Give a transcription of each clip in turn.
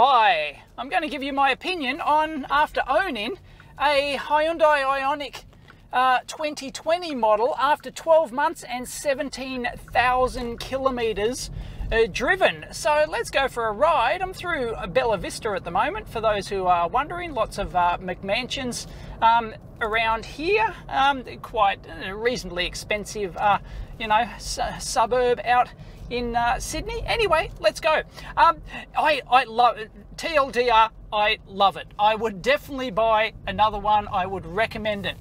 Hi, I'm going to give you my opinion on, after owning a Hyundai IONIQ 2020 model after 12 months and 17,000 kilometers driven. So let's go for a ride. I'm through Bella Vista at the moment, for those who are wondering. Lots of McMansions around here. Quite reasonably expensive, suburb out in Sydney. Anyway, let's go. I love it. TLDR, I love it. I would definitely buy another one. I would recommend it.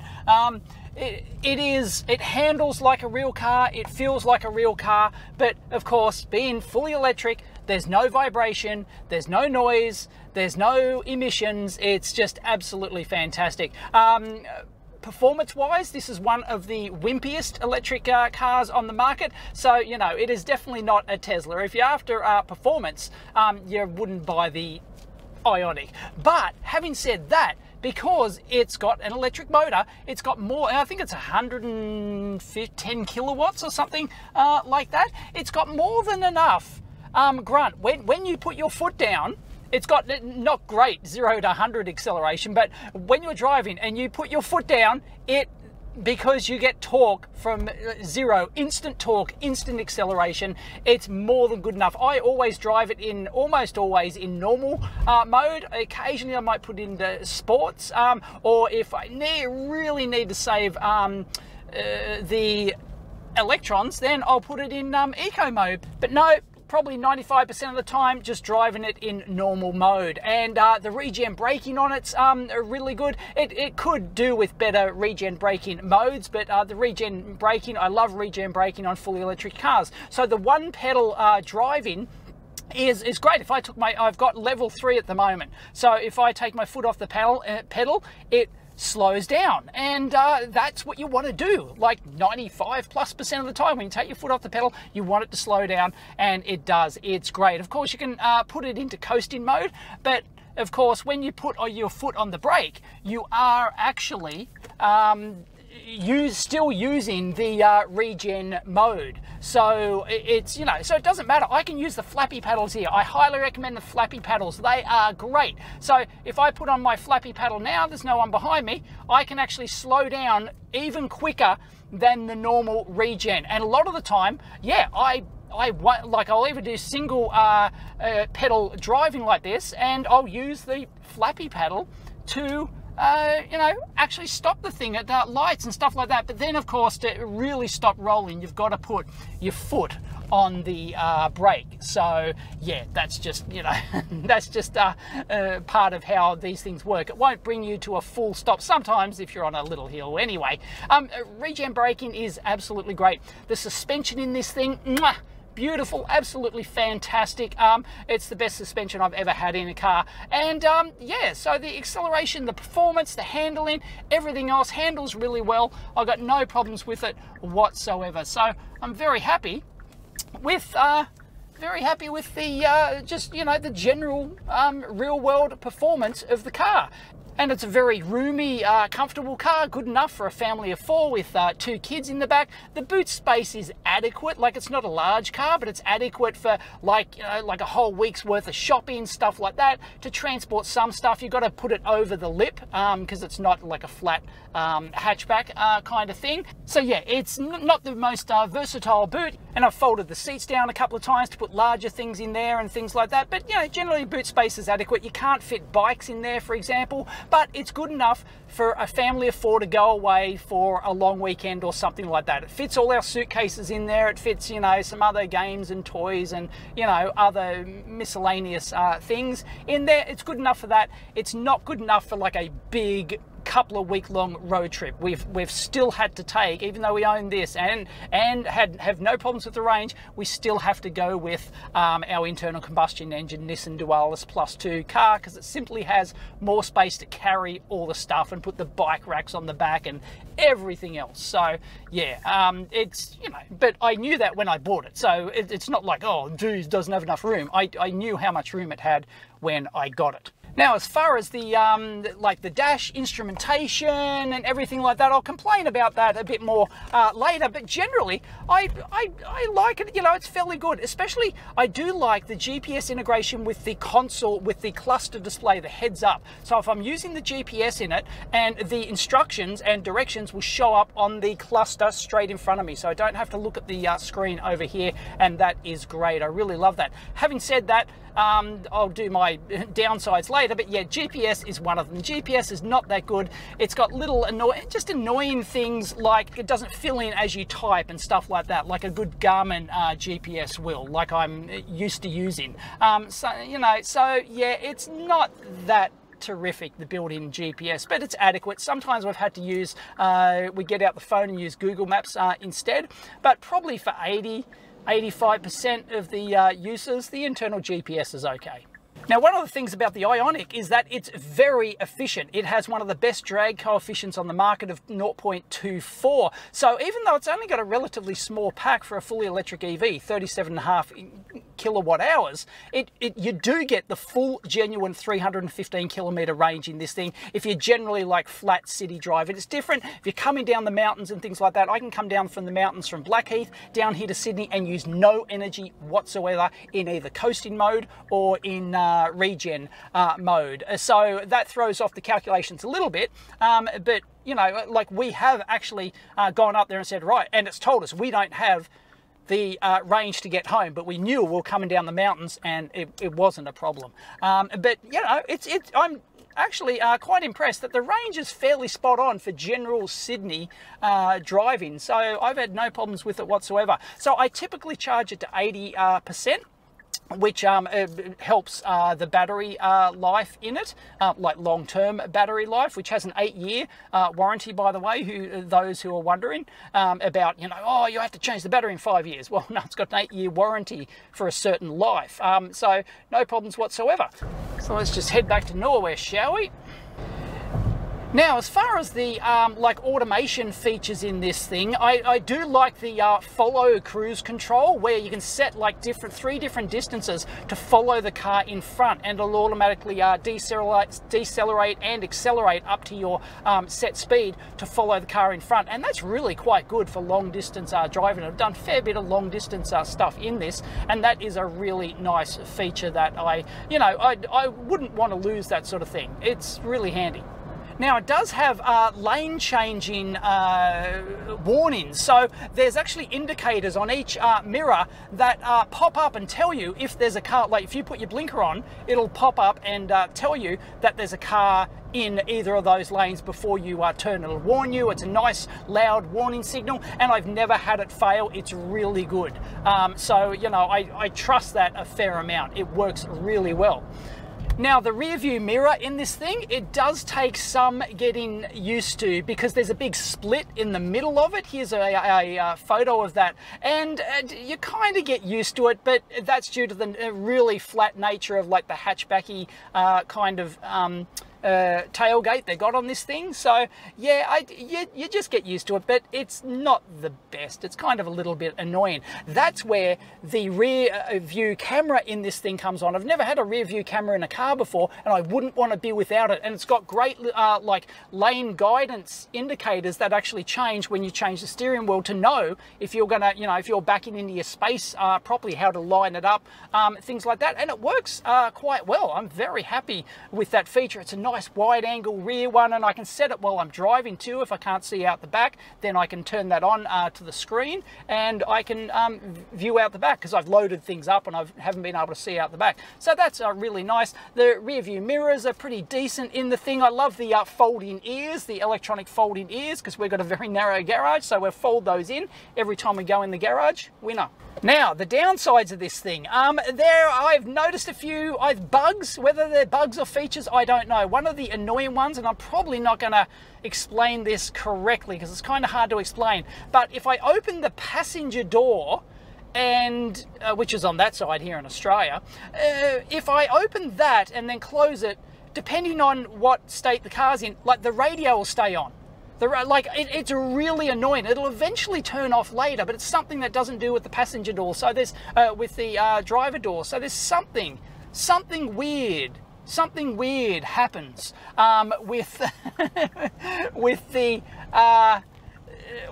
It handles like a real car, it feels like a real car, but of course, being fully electric, there's no vibration, there's no noise, there's no emissions. It's just absolutely fantastic. Performance-wise, this is one of the wimpiest electric cars on the market, so it is definitely not a Tesla. If you're after performance, you wouldn't buy the IONIQ. But having said that, because it's got an electric motor, it's got more, I think it's 110 kilowatts or something like that. It's got more than enough grunt. When you put your foot down, it's got not great 0 to 100 acceleration, but when you're driving and you put your foot down, because you get torque from zero, instant torque, instant acceleration, it's more than good enough. I always drive it almost always in normal mode. Occasionally I might put into sports, or if I really need to save the electrons, then I'll put it in eco mode. But no, probably 95% of the time just driving it in normal mode. And the regen braking on it's really good. It could do with better regen braking modes, but the regen braking, I love regen braking on fully electric cars. So the one pedal driving is great. If I took I've got level 3 at the moment, so if I take my foot off the pedal, it slows down, and that's what you want to do. Like 95+% of the time, when you take your foot off the pedal, you want it to slow down, and it does. It's great. Of course, you can put it into coasting mode, but of course, when you put your foot on the brake, you are actually still using the regen mode. So it's, so it doesn't matter. I can use the flappy paddles here. I highly recommend the flappy paddles. They are great. So if I put on my flappy paddle now, there's no one behind me, I can actually slow down even quicker than the normal regen. And a lot of the time, yeah, I'll either do single pedal driving like this, and I'll use the flappy paddle to actually stop the thing at lights and stuff like that. But then, of course, to really stop rolling, you've got to put your foot on the brake. So yeah, that's just that's just part of how these things work. It won't bring you to a full stop sometimes if you're on a little hill. Anyway, regen braking is absolutely great. The suspension in this thing, mwah, beautiful, absolutely fantastic. It's the best suspension I've ever had in a car. And yeah, so the acceleration, the performance, the handling, everything else handles really well. I've got no problems with it whatsoever. So I'm very happy with the the general real world performance of the car. And it's a very roomy, comfortable car, good enough for a family of 4 with 2 kids in the back. The boot space is adequate. Like, it's not a large car, but it's adequate for like a whole week's worth of shopping, stuff like that. To transport some stuff, you've got to put it over the lip because it's not like a flat hatchback kind of thing. So yeah, it's not the most versatile boot. And I've folded the seats down a couple of times to put larger things in there and things like that. But generally boot space is adequate. You can't fit bikes in there, for example, but it's good enough for a family of 4 to go away for a long weekend or something like that. It fits all our suitcases in there. It fits, some other games and toys and, other miscellaneous things in there. It's good enough for that. It's not good enough for like a big couple of week-long road trip. We've still had to take, even though we own this and have no problems with the range, we still have to go with our internal combustion engine Nissan Dualis Plus 2 car, because it simply has more space to carry all the stuff and put the bike racks on the back and everything else. So yeah, it's but I knew that when I bought it, so it's not like, oh geez, doesn't have enough room. I knew how much room it had when I got it. Now, as far as the like the dash instrumentation and everything like that, I'll complain about that a bit more later. But generally, I like it. You know, it's fairly good. Especially, I do like the GPS integration with the console, with the cluster display, the heads up. So if I'm using the GPS in it, and the instructions and directions will show up on the cluster straight in front of me, so I don't have to look at the screen over here, and that is great. I really love that. Having said that, I'll do my downsides later, but yeah, GPS is one of them. GPS is not that good. It's got little annoying things like it doesn't fill in as you type and stuff like that, like a good Garmin GPS will, like I'm used to using. So, you know, so yeah, it's not that terrific, the built-in GPS, but it's adequate. Sometimes we've had to use, we get out the phone and use Google Maps instead, but probably for 85% of the users, the internal GPS is okay. Now, one of the things about the IONIQ is that it's very efficient. It has one of the best drag coefficients on the market of 0.24. So even though it's only got a relatively small pack for a fully electric EV, 37.5 kilowatt hours, you do get the full genuine 315 kilometer range in this thing. If you're generally like flat city driving, it's different. If you're coming down the mountains and things like that, I can come down from the mountains from Blackheath down here to Sydney and use no energy whatsoever in either coasting mode or in regen mode. So that throws off the calculations a little bit, but you know, like we have actually gone up there and said, right, and it's told us we don't have the range to get home, but we knew we were coming down the mountains and it wasn't a problem. But you know, I'm actually quite impressed that the range is fairly spot on for general Sydney driving, so I've had no problems with it whatsoever. So I typically charge it to 80%, which helps the battery life in it, like long-term battery life, which has an 8-year warranty, by the way, those who are wondering about, you know, oh, you have to change the battery in 5 years. Well, no, it's got an 8-year warranty for a certain life, so no problems whatsoever. So let's just head back to Norway, shall we? Now, as far as the like automation features in this thing, I do like the follow cruise control, where you can set like three different distances to follow the car in front, and it'll automatically decelerate and accelerate up to your set speed to follow the car in front. And that's really quite good for long distance driving. I've done a fair bit of long distance stuff in this, and that is a really nice feature that I wouldn't want to lose that sort of thing. It's really handy. Now, it does have lane changing warnings. So there's actually indicators on each mirror that pop up and tell you if there's a car. Like if you put your blinker on, it'll pop up and tell you that there's a car in either of those lanes before you turn. It'll warn you. It's a nice loud warning signal, and I've never had it fail. It's really good. So, you know, I trust that a fair amount. It works really well. Now, the rear view mirror in this thing, it does take some getting used to, because there's a big split in the middle of it. Here's a photo of that, and you kind of get used to it, but that's due to the really flat nature of like the hatchbacky kind of tailgate they got on this thing. So yeah, you just get used to it, but it's not the best. It's kind of a little bit annoying. That's where the rear view camera in this thing comes on. I've never had a rear view camera in a car before, and I wouldn't want to be without it. And it's got great like lane guidance indicators that actually change when you change the steering wheel to know if you're gonna, you know, if you're backing into your space properly, how to line it up, things like that. And it works quite well. I'm very happy with that feature. It's a nice wide angle rear one, and I can set it while I'm driving too. If I can't see out the back, then I can turn that on to the screen, and I can view out the back, because I've loaded things up and I haven't been able to see out the back. So that's really nice. The rear view mirrors are pretty decent in the thing. I love the folding ears, the electronic folding ears, because we've got a very narrow garage, so we'll fold those in every time we go in the garage. Winner. Now, the downsides of this thing. I've noticed a few bugs. Whether they're bugs or features, I don't know. One of the annoying ones, and I'm probably not going to explain this correctly because it's kind of hard to explain, but if I open the passenger door, and which is on that side here in Australia, if I open that and then close it, depending on what state the car's in, like the radio will stay on. It's really annoying. It'll eventually turn off later, but it's something that doesn't do with the passenger door. So there's with the driver door. So there's something weird something weird happens with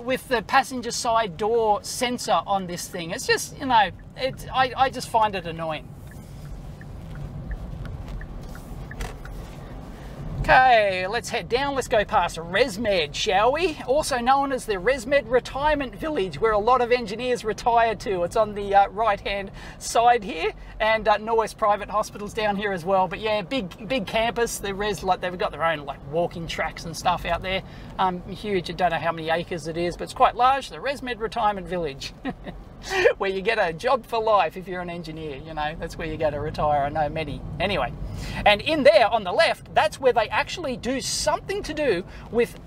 with the passenger side door sensor on this thing. It's just, you know, I just find it annoying. Okay, let's head down. Let's go past ResMed, shall we? Also known as the ResMed Retirement Village, where a lot of engineers retire to. It's on the right-hand side here, and Norwest Private Hospitals down here as well. But yeah, big campus. The Res, like, they've got their own like walking tracks and stuff out there. Huge. I don't know how many acres it is, but it's quite large. The ResMed Retirement Village. Where you get a job for life if you're an engineer, you know, that's where you go to retire. I know many. Anyway, and in there on the left, that's where they actually do something to do with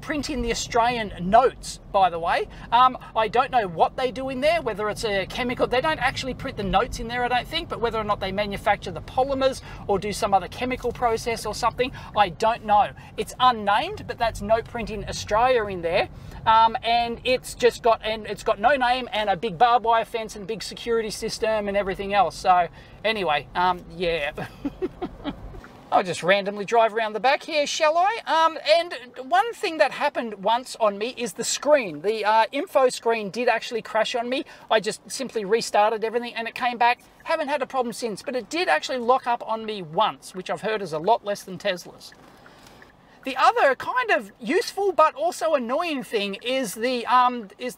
printing the Australian notes, by the way. I don't know what they do in there, whether it's a chemical. They don't actually print the notes in there, I don't think, but whether or not they manufacture the polymers or do some other chemical process or something, I don't know. It's unnamed, but that's Note Printing Australia in there. And it's got no name and a big barbed wire fence and a big security system and everything else. So anyway, yeah. I'll just randomly drive around the back here, shall I? And one thing that happened once on me is the screen. The info screen did actually crash on me. I just simply restarted everything and it came back. Haven't had a problem since, but it did actually lock up on me once, which I've heard is a lot less than Tesla's. The other kind of useful but also annoying thing is the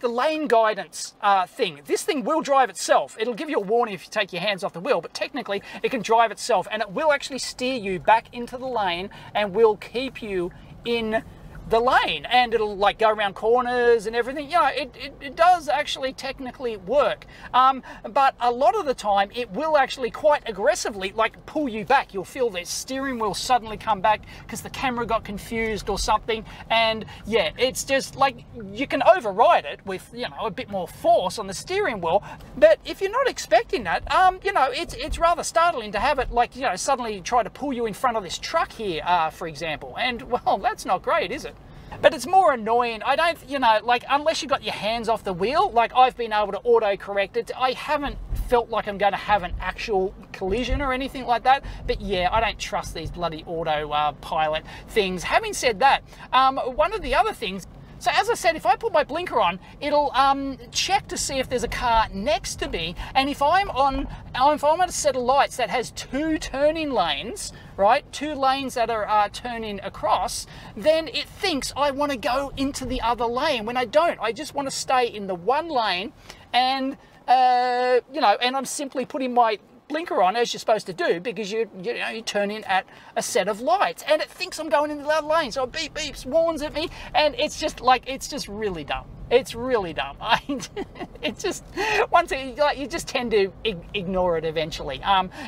lane guidance thing. This thing will drive itself. It'll give you a warning if you take your hands off the wheel, but technically it can drive itself, and it will actually steer you back into the lane and will keep you in the lane, and it'll like go around corners and everything. Yeah, it does actually technically work, but a lot of the time it will actually quite aggressively like pull you back. You'll feel the steering wheel suddenly come back because the camera got confused or something, and yeah, it's just like you can override it with, you know, a bit more force on the steering wheel, but if you're not expecting that, you know, it's rather startling to have it like, you know, suddenly try to pull you in front of this truck here, for example, and well, that's not great, is it? But it's more annoying. I don't, you know, like, unless you got your hands off the wheel, like I've been able to auto-correct it. I haven't felt like I'm going to have an actual collision or anything like that. But yeah, I don't trust these bloody auto-pilot things. Having said that, one of the other things, so as I said, if I put my blinker on, it'll check to see if there's a car next to me, and if I'm on a set of lights that has two turning lanes, right, two lanes that are turning across, then it thinks I want to go into the other lane when I don't. I just want to stay in the one lane, and you know, and I'm simply putting my blinker on as you're supposed to do, because you turn in at a set of lights and it thinks I'm going into the other lane, so it beeps, warns at me, and it's just like, it's just really dumb. It's really dumb. It's just, once you just tend to ignore it eventually,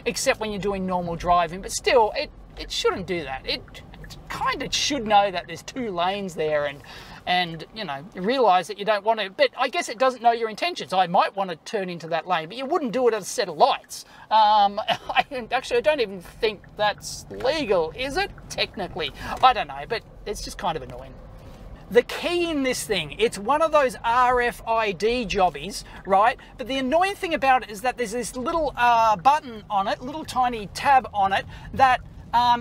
except when you're doing normal driving, but still, it shouldn't do that. It kind of should know that there's two lanes there, and you know, realize that you don't want to, but I guess it doesn't know your intentions. I might want to turn into that lane, but you wouldn't do it at a set of lights. I don't even think that's legal, is it? Technically, I don't know, but it's just kind of annoying. The key in this thing, it's one of those RFID jobbies, right? But the annoying thing about it is that there's this little button on it, little tiny tab on it, that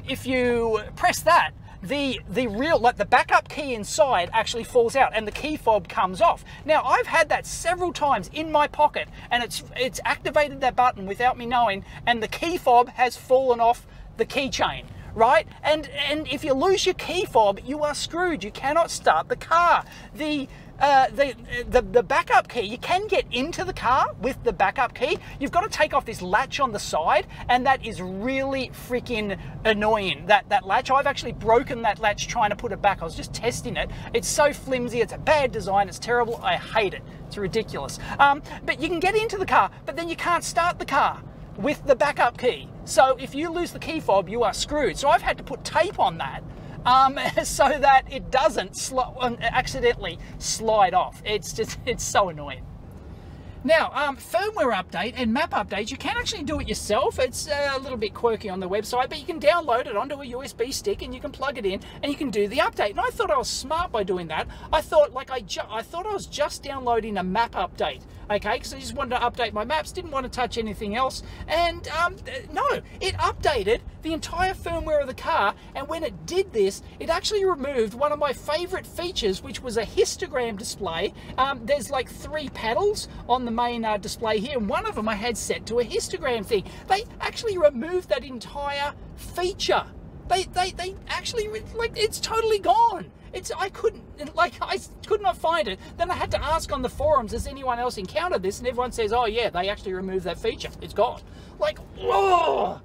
if you press that, the real, like the backup key inside actually falls out and the key fob comes off. Now, I've had that several times in my pocket, and it's activated that button without me knowing, and the key fob has fallen off the keychain, right? And if you lose your key fob, you are screwed. You cannot start the car. The backup key, you can get into the car with the backup key. You've got to take off this latch on the side, and that is really freaking annoying, that latch. I've actually broken that latch trying to put it back. I was just testing it. It's so flimsy. It's a bad design. It's terrible. I hate it. It's ridiculous. But you can get into the car, but then you can't start the car with the backup key. So if you lose the key fob, you are screwed. So I've had to put tape on that, so that it doesn't accidentally slide off. It's so annoying. Now, firmware update and map update, you can actually do it yourself. It's a little bit quirky on the website, but you can download it onto a USB stick and you can plug it in and you can do the update. And I thought I was smart by doing that. I thought, like, I thought I was just downloading a map update. okay, because I just wanted to update my maps, didn't want to touch anything else, and no, it updated the entire firmware of the car, and when it did this, it actually removed one of my favorite features, which was a histogram display. There's like 3 panels on the main display here, and one of them I had set to a histogram thing. They actually removed that entire feature. They actually, like, it's totally gone. I could not find it. Then I had to ask on the forums, has anyone else encountered this? And everyone says, oh yeah, they actually removed that feature. It's gone. Like, whoa,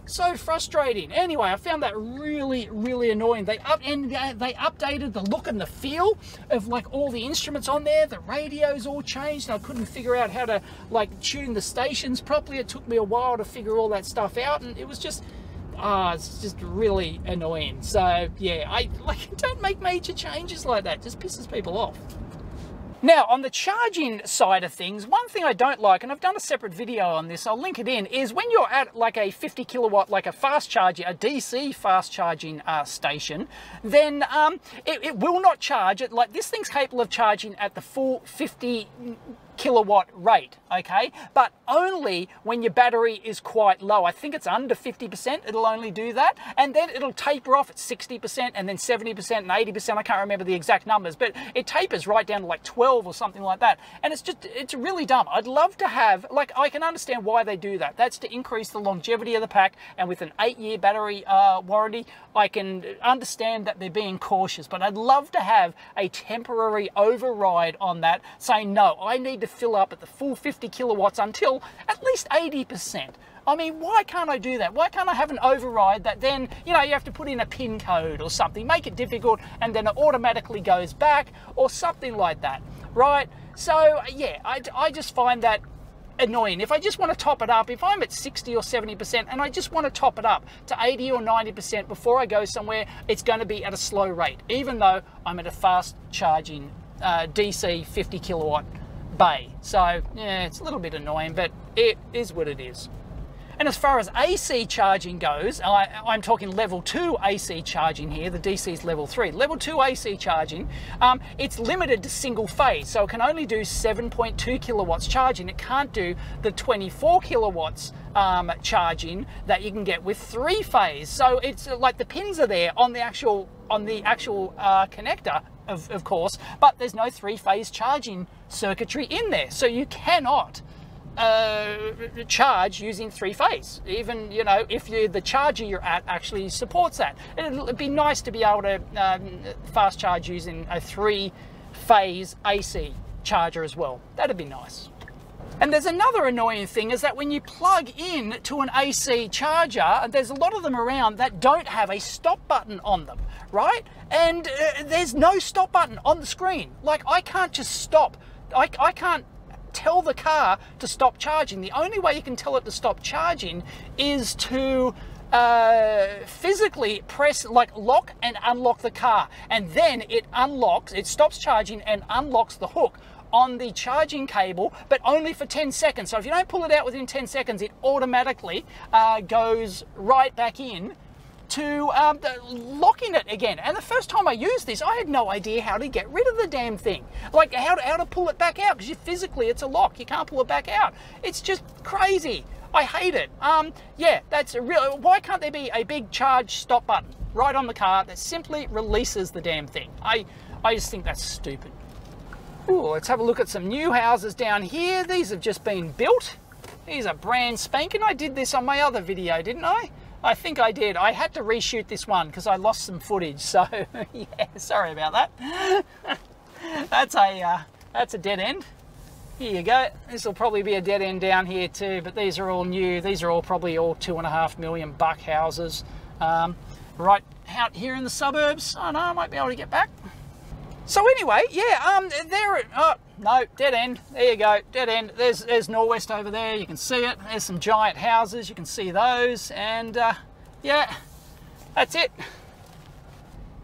so frustrating. Anyway, I found that really, really annoying. They updated the look and the feel of like all the instruments on there. The radios all changed, and I couldn't figure out how to like tune the stations properly. It took me a while to figure all that stuff out, and it was just, it's just really annoying. So yeah, don't make major changes like that. It just pisses people off. Now, on the charging side of things, one thing I don't like, and I've done a separate video on this, I'll link it in, is when you're at like a 50 kilowatt, like a fast charger, a DC fast charging station, then it will not charge it. Like, this thing's capable of charging at the full 50 kilowatt rate, okay, but only when your battery is quite low. I think it's under 50%, it'll only do that, and then it'll taper off at 60%, and then 70% and 80%. I can't remember the exact numbers, but it tapers right down to like 12 or something like that, and it's really dumb. I'd love to have, like, I can understand why they do that. That's to increase the longevity of the pack, and with an 8-year battery warranty, I can understand that they're being cautious, but I'd love to have a temporary override on that, saying, no, I need to fill up at the full 50 kilowatts until at least 80%. I mean, why can't I do that? Why can't I have an override that then, you know, you have to put in a PIN code or something, make it difficult, and then it automatically goes back or something like that, right? So yeah, I just find that annoying. If I just want to top it up, if I'm at 60 or 70% and I just want to top it up to 80 or 90% before I go somewhere, it's going to be at a slow rate, even though I'm at a fast charging DC 50 kilowatt bay. So yeah, it's a little bit annoying, but it is what it is. And as far as AC charging goes, I'm talking level 2 AC charging here. The DC is level 3. Level 2 AC charging, it's limited to single phase, so it can only do 7.2 kilowatts charging. It can't do the 24 kilowatts charging that you can get with 3 phase. So it's like the pins are there on the actual connector, of course, but there's no 3 phase charging circuitry in there, so you cannot charge using 3 phase, even, you know, if the charger you're at actually supports that. It'd be nice to be able to fast charge using a 3 phase AC charger as well. That'd be nice. And there's another annoying thing, is that when you plug in to an AC charger, there's a lot of them around that don't have a stop button on them, right? And there's no stop button on the screen. Like, I can't just stop. I can't tell the car to stop charging. The only way you can tell it to stop charging is to physically press, like, lock and unlock the car, and then it unlocks, it stops charging and unlocks the hook on the charging cable, but only for 10 seconds. So if you don't pull it out within 10 seconds, it automatically goes right back in to locking it again. And the first time I used this, I had no idea how to get rid of the damn thing, like how to pull it back out, because physically it's a lock, you can't pull it back out. It's just crazy. I hate it. Yeah, that's a real. Why can't there be a big charge stop button right on the car that simply releases the damn thing? I just think that's stupid. Ooh, let's have a look at some new houses down here. These have just been built. These are brand spanking. I did this on my other video, didn't I? I think I did. I had to reshoot this one because I lost some footage. So yeah, sorry about that. That's a dead end. Here you go. This will probably be a dead end down here too, but these are all new. These are all probably all $2.5 million buck houses. Right out here in the suburbs. Oh no, I might be able to get back. So anyway, yeah, no, dead end. There you go, dead end. There's Norwest over there. You can see it. There's some giant houses. You can see those, and yeah, that's it.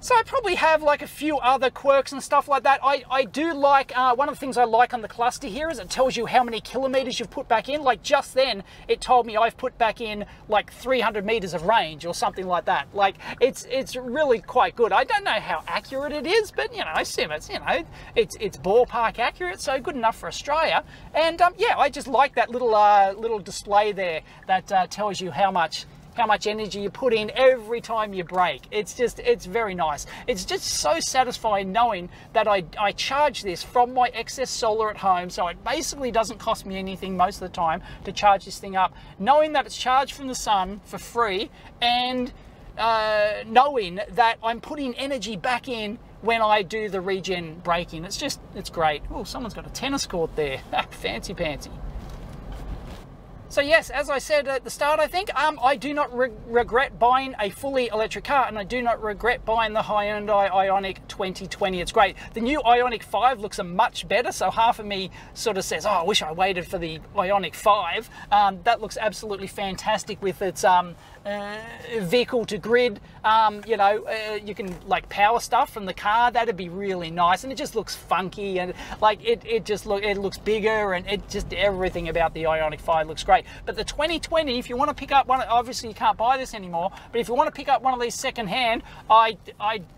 So I probably have like a few other quirks and stuff like that. I do like, one of the things I like on the cluster here is it tells you how many kilometers you've put back in. Like just then it told me I've put back in like 300 meters of range or something like that. Like it's really quite good. I don't know how accurate it is, but you know, I assume it's, you know, it's ballpark accurate, so good enough for Australia. And yeah, I just like that little little display there that tells you how much energy you put in every time you brake. It's very nice. It's just so satisfying knowing that I charge this from my excess solar at home, so it basically doesn't cost me anything most of the time to charge this thing up, knowing that it's charged from the sun for free, and knowing that I'm putting energy back in when I do the regen braking. It's great. Oh, someone's got a tennis court there. Fancy pantsy. So yes, as I said at the start, I think, I do not regret buying a fully electric car, and I do not regret buying the Hyundai IONIQ 2020. It's great. The new IONIQ 5 looks much better, so half of me sort of says, oh, I wish I waited for the IONIQ 5. That looks absolutely fantastic with its vehicle to grid. You know, you can like power stuff from the car. That'd be really nice, and it just looks funky, and like it looks bigger, and it just, everything about the IONIQ 5 looks great. But the 2020, if you want to pick up one, obviously you can't buy this anymore, but if you want to pick up one of these secondhand, I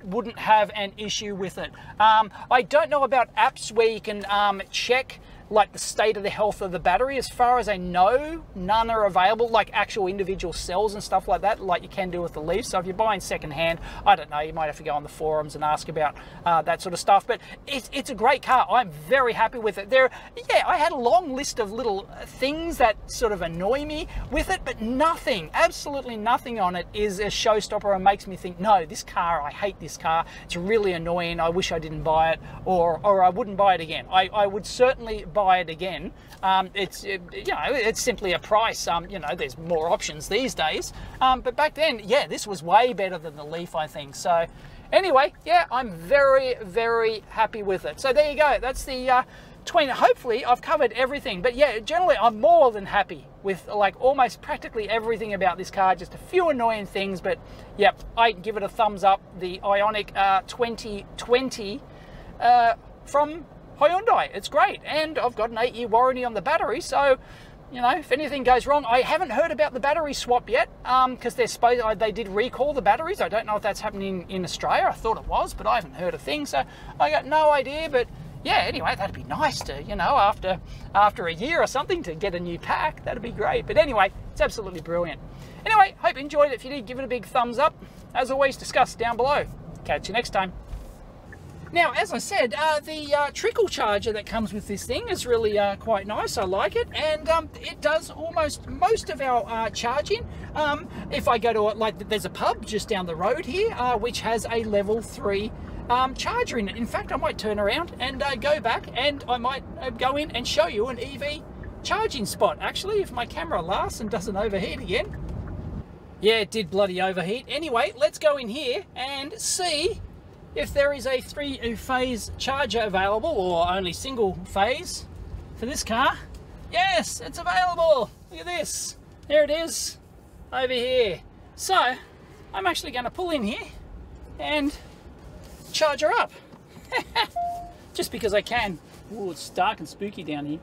wouldn't have an issue with it. I don't know about apps where you can check like the state of the health of the battery. As far as I know, none are available, like actual individual cells and stuff like that, like you can do with the Leaf. So if you're buying secondhand, I don't know, you might have to go on the forums and ask about that sort of stuff. But it's a great car. I'm very happy with it. Yeah, I had a long list of little things that sort of annoy me with it, but nothing, absolutely nothing on it is a showstopper and makes me think, no, this car, I hate this car. It's really annoying. I wish I didn't buy it, or I wouldn't buy it again. I would certainly buy it again. It's you know, it's simply a price. You know, there's more options these days, but back then, yeah, this was way better than the Leaf, I think. So anyway, yeah, I'm very, very happy with it. So there you go. That's the 20. Hopefully I've covered everything, but yeah, generally I'm more than happy with like almost practically everything about this car. Just a few annoying things, but yep, I give it a thumbs up. The IONIQ 2020 from Hyundai. It's great, and I've got an 8-year warranty on the battery, so you know, if anything goes wrong, I haven't heard about the battery swap yet, because they did recall the batteries. I don't know if that's happening in Australia. I thought it was, but I haven't heard a thing, so I got no idea. But yeah, anyway, that'd be nice to, you know, after a year or something, to get a new pack. That'd be great. But anyway, it's absolutely brilliant. Anyway, hope you enjoyed it. If you did, give it a big thumbs up. As always, discuss down below. Catch you next time. Now, as I said, the Trickle Charger that comes with this thing is really quite nice. I like it, and it does almost most of our charging. If I go to it, like there's a pub just down the road here, which has a level 3 charger in it. In fact, I might turn around and go back, and I might go in and show you an EV charging spot, actually, if my camera lasts and doesn't overheat again. Yeah, it did bloody overheat. Anyway, let's go in here and see if there is a 3-phase charger available, or only single phase for this car. Yes, it's available. Look at this. There it is, over here. So I'm actually going to pull in here and charge her up. Just because I can. Ooh, it's dark and spooky down here.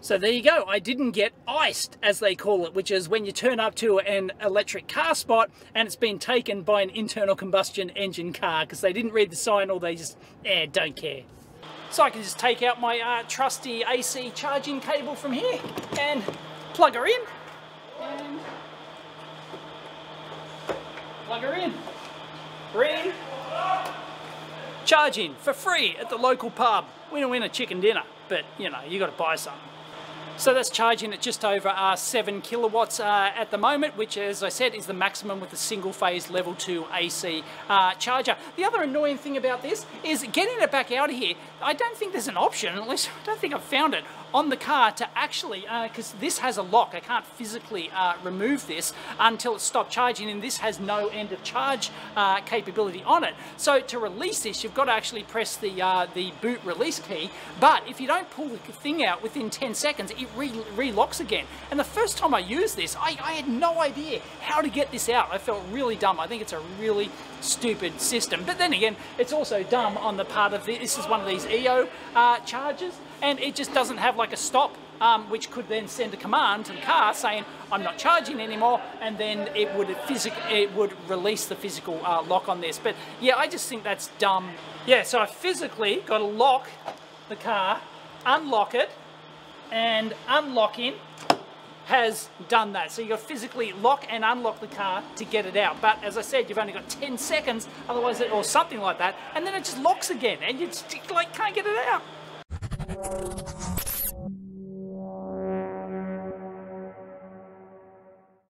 So there you go. I didn't get iced, as they call it, which is when you turn up to an electric car spot and it's been taken by an internal combustion engine car because they didn't read the sign, or they just don't care. So I can just take out my trusty AC charging cable from here and plug her in. And plug her in. Green. Charging for free at the local pub. Winner, winner, chicken dinner. But, you know, you got to buy something. So that's charging at just over 7 kilowatts at the moment, which, as I said, is the maximum with a single phase level 2 AC charger. The other annoying thing about this is getting it back out of here. I don't think there's an option, at least I don't think I've found it, on the car to actually, because this has a lock, I can't physically remove this until it's stopped charging, and this has no end of charge capability on it. So to release this, you've got to actually press the boot release key, but if you don't pull the thing out within 10 seconds, it re-locks again. And the first time I used this, I had no idea how to get this out. I felt really dumb. I think it's a really stupid system. But then again, it's also dumb on the part of this is one of these EO chargers, and it just doesn't have like a stop, which could then send a command to the car saying I'm not charging anymore, and then it would release the physical lock on this. But yeah, I just think that's dumb. Yeah, so I physically got to lock the car, unlock it, and unlocking has done that. So you've got to physically lock and unlock the car to get it out. But as I said, you've only got 10 seconds, otherwise, or something like that, and then it just locks again, and you just, like, can't get it out.